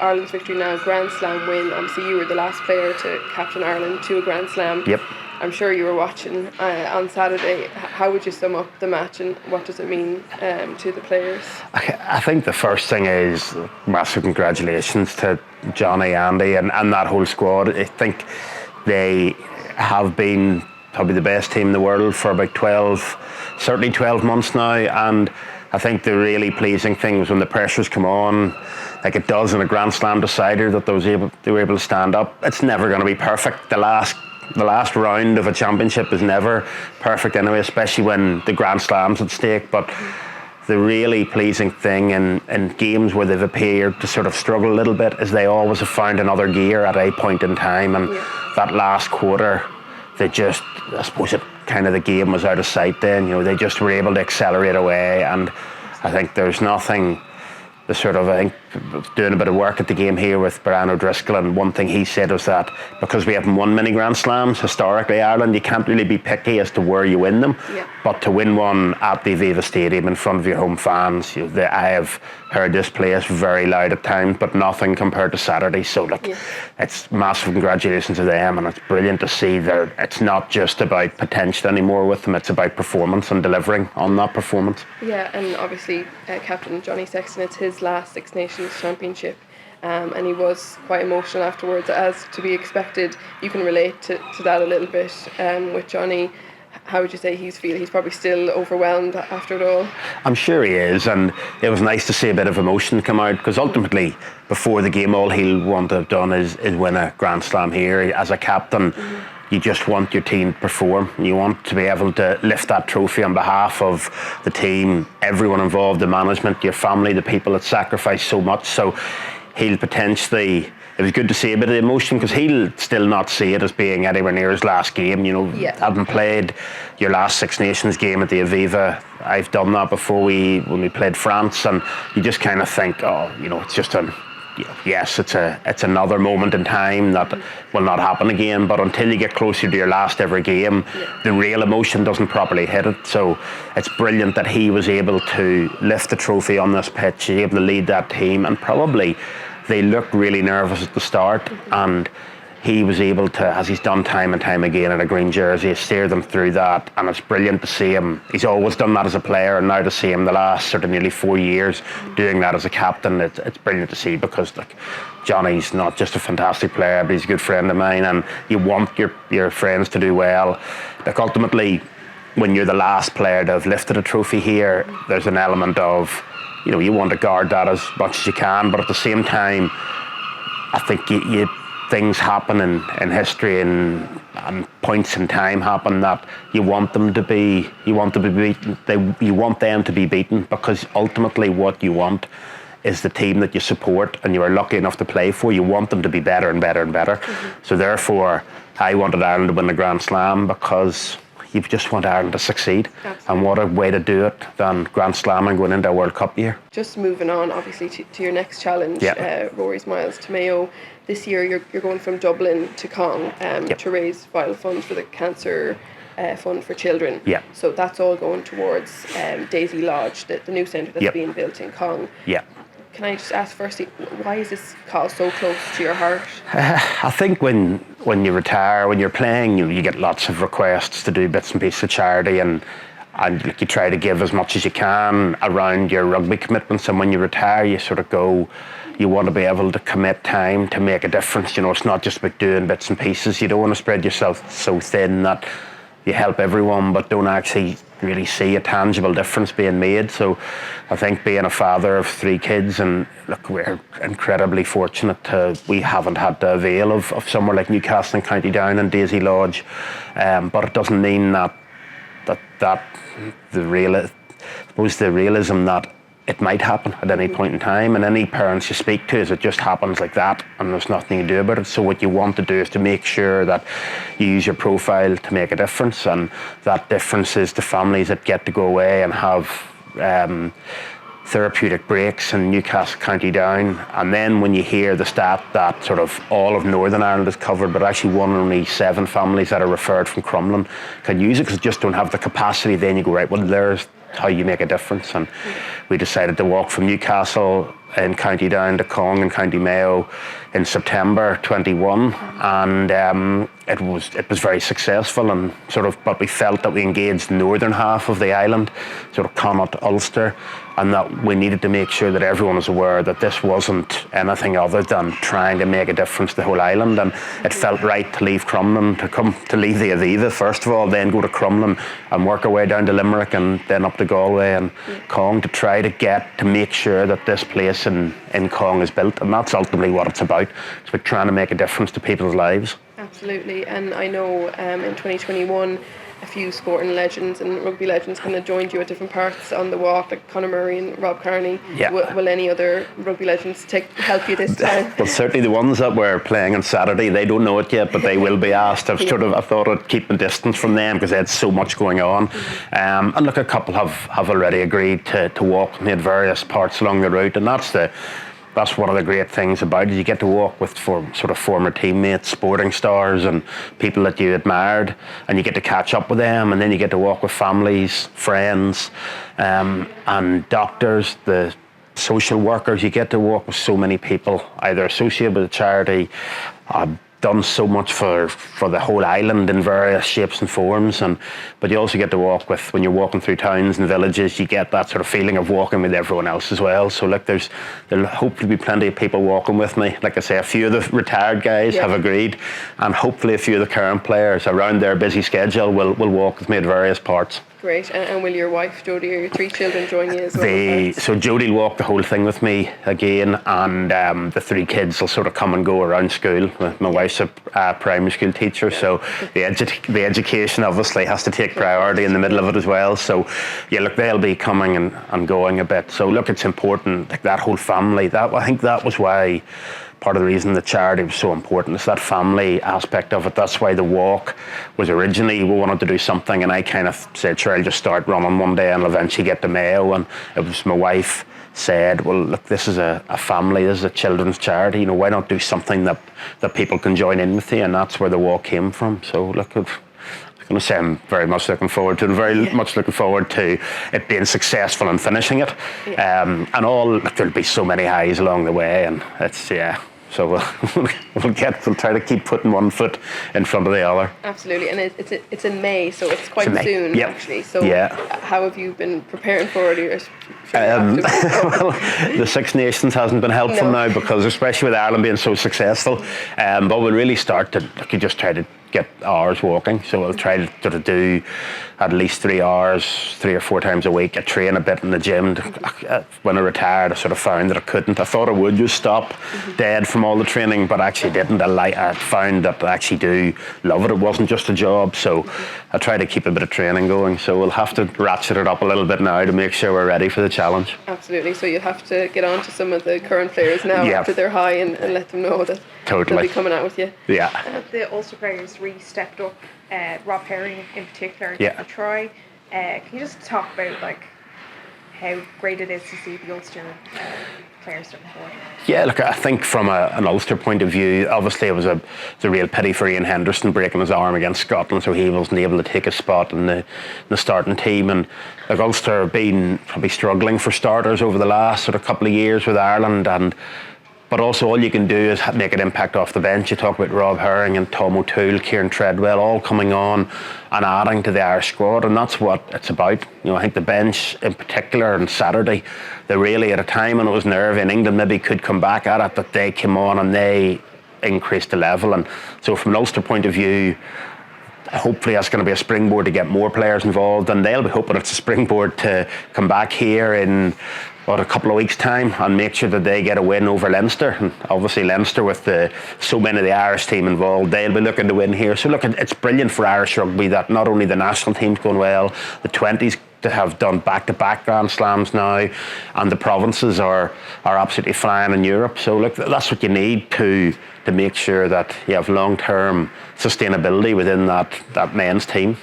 Ireland's victory now, Grand Slam win. Obviously you were the last player to captain Ireland to a Grand Slam. Yep. I'm sure you were watching on Saturday. How would you sum up the match and what does it mean to the players? I think the first thing is massive congratulations to Johnny, Andy and that whole squad. I think they have been probably the best team in the world for about 12 months now, and I think the really pleasing thing was when the pressures come on, like it does in a Grand Slam decider, that they were able to stand up. It's never going to be perfect. The last round of a championship is never perfect anyway, especially when the Grand Slam's at stake. But the really pleasing thing in games where they've appeared to sort of struggle a little bit is they always have found another gear at a point in time, and that last quarter, they just, I suppose the game was out of sight then. You know, they just were able to accelerate away, and I think there's nothing. I think doing a bit of work at the game here with Brian O'Driscoll, and one thing he said was that because we haven't won many Grand Slams historically, Ireland, you can't really be picky as to where you win them. Yeah. But to win one at the Aviva Stadium in front of your home fans, I have heard this place very loud at times, but nothing compared to Saturday. So look, it's massive congratulations to them, and it's brilliant to see that it's not just about potential anymore with them, it's about performance and delivering on that performance. Yeah, and obviously Captain Johnny Sexton, it's his last Six Nations Championship, and he was quite emotional afterwards, as to be expected. You can relate to that a little bit with Johnny. How would you say he's feeling? He's probably still overwhelmed after it all. I'm sure he is, and it was nice to see a bit of emotion come out, because ultimately before the game all he'll want to have done is win a Grand Slam here. As a captain, you just want your team to perform. You want to be able to lift that trophy on behalf of the team, everyone involved, the management, your family, the people that sacrifice so much. So he'll potentially, it was good to see a bit of emotion, because he'll still not see it as being anywhere near his last game. You know, having played your last Six Nations game at the Aviva, I've done that before when we played France, and you just kind of think, it's just yes, it's another moment in time that will not happen again. But until you get closer to your last ever game, the real emotion doesn't properly hit it. So it's brilliant that he was able to lift the trophy on this pitch, able to lead that team, and probably they looked really nervous at the start, and he was able to, as he's done time and time again in a green jersey, steer them through that. And it's brilliant to see him. He's always done that as a player, and now to see him the last sort of nearly 4 years doing that as a captain, it's brilliant to see, because Johnny's not just a fantastic player, but he's a good friend of mine, and you want your friends to do well. Ultimately, when you're the last player to have lifted a trophy here, there's an element of, you want to guard that as much as you can, but at the same time, I think things happen in history and points in time happen that you want them to be beaten. You want them to be beaten, because ultimately what you want is the team that you support and you are lucky enough to play for. You want them to be better and better and better. So therefore, I wanted Ireland to win the Grand Slam, because you just want Ireland to succeed. Absolutely. And what a way to do it than Grand Slam and going into a World Cup year. Just moving on, obviously, to your next challenge, Rory's Miles to Mayo. This year you're going from Dublin to Cong to raise vital funds for the Cancer Fund for Children. Yeah. So that's all going towards Daisy Lodge, the new centre that's being built in Cong. Yeah. Can I just ask firstly, why is this cause so close to your heart? I think when you retire, when you're playing, you get lots of requests to do bits and pieces of charity, and you try to give as much as you can around your rugby commitments. And when you retire, you sort of go, you want to be able to commit time to make a difference. It's not just about doing bits and pieces. You don't want to spread yourself so thin that you help everyone but don't actually really see a tangible difference being made. So I think being a father of 3 kids, and look, we're incredibly fortunate we haven't had to avail of somewhere like Newcastle and County Down and Daisy Lodge, but it doesn't mean that the realism that it might happen at any point in time, and any parents you speak to, is it just happens like that and there's nothing you do about it. So what you want to do is to make sure that you use your profile to make a difference, and that difference is to families that get to go away and have therapeutic breaks in Newcastle, County Down. And then when you hear the stat that sort of all of Northern Ireland is covered, but actually only 7 families that are referred from Crumlin can use it because they just don't have the capacity, then you go, right, well, there's how you make a difference. And we decided to walk from Newcastle in County Down to Cong and County Mayo in September 21, and it was very successful, and but we felt that we engaged the northern half of the island, sort of Connaught, Ulster, and that we needed to make sure that everyone was aware that this wasn't anything other than trying to make a difference to the whole island. And it felt right to leave Crumlin, to leave the Aviva first of all, then go to Crumlin and work our way down to Limerick and then up to Galway and Cong to try to make sure that this place in Cong is built. And that's ultimately what it's about. It's about trying to make a difference to people's lives. Absolutely. And I know in 2021 a few sporting legends and rugby legends kind of joined you at different parts on the walk, like Conor Murray and Rob Kearney. Yeah. Will any other rugby legends help you this time? Well, certainly the ones that were playing on Saturday, they don't know it yet, but they will be asked. I thought I'd keep a distance from them because they had so much going on. And look, a couple have already agreed to walk with me at various parts along the route, and that's one of the great things about it. You get to walk with former teammates, sporting stars and people that you admired, and you get to catch up with them, and then you get to walk with families, friends, and doctors, the social workers. You get to walk with so many people, either associated with the charity, done so much for the whole island in various shapes and forms, but you also get to walk with, when you're walking through towns and villages, you get that sort of feeling of walking with everyone else as well. So look, there'll hopefully be plenty of people walking with me. Like I say, a few of the retired guys have agreed, and hopefully a few of the current players around their busy schedule will walk with me at various parts. Great. And will your wife Jodie or your 3 children join you as well? So Jodie will walk the whole thing with me again, and the 3 kids will sort of come and go around school. My wife's a primary school teacher, so the education obviously has to take priority in the middle of it as well. So yeah, look, they'll be coming and going a bit. So look, it's important, like that whole family. I think that was why. Part of the reason the charity was so important is that family aspect of it. That's why the walk was originally, we wanted to do something, and I kind of said, sure, I'll just start running one day and I'll eventually get to Mayo. And it was my wife said, well, look, this is a family, this is a children's charity, why not do something that people can join in with you? And that's where the walk came from. So look, I'm going to say I'm very much looking forward to it, much looking forward to it being successful and finishing it. And there'll be so many highs along the way, and it's, so we'll try to keep putting one foot in front of the other. Absolutely, and it's in May, so it's quite soon actually. So how have you been preparing for it? Well, the Six Nations hasn't been helpful now, because especially with Ireland being so successful. But we'll really start to just try to get hours walking. So we'll try to sort of do at least 3 hours, 3 or 4 times a week. I train a bit in the gym. When I retired, I sort of found that I couldn't. I thought I would just stop dead from all the training, but I actually didn't. I found that I actually do love it. It wasn't just a job. So I try to keep a bit of training going. So we'll have to ratchet it up a little bit now to make sure we're ready for the challenge. Absolutely. So you'll have to get on to some of the current players now after they're high and let them know that they'll be coming out with you. Yeah. The Ulster players really stepped up. Rob Herring in particular, for Troy. Can you just talk about how great it is to see the Ulster players stepping forward? Yeah, look, I think from an Ulster point of view, obviously it was a real pity for Ian Henderson breaking his arm against Scotland, so he wasn't able to take a spot in the starting team. And Ulster have been probably struggling for starters over the last sort of couple of years with Ireland, but also all you can do is make an impact off the bench. You talk about Rob Herring and Tom O'Toole, Kieran Treadwell, all coming on and adding to the Irish squad, and that's what it's about. I think the bench in particular on Saturday, they really, at a time when it was nervy and England maybe could come back at it, that they came on and they increased the level. And so from an Ulster point of view, hopefully that's going to be a springboard to get more players involved, and they'll be hoping it's a springboard to come back here in a couple of weeks' time and make sure that they get a win over Leinster. And obviously Leinster, with so many of the Irish team involved, they'll be looking to win here. So look, it's brilliant for Irish rugby that not only the national team's going well, the 20s to have done back-to-back Grand Slams now, and the provinces are absolutely flying in Europe. So look, that's what you need to make sure that you have long-term sustainability within that men's team.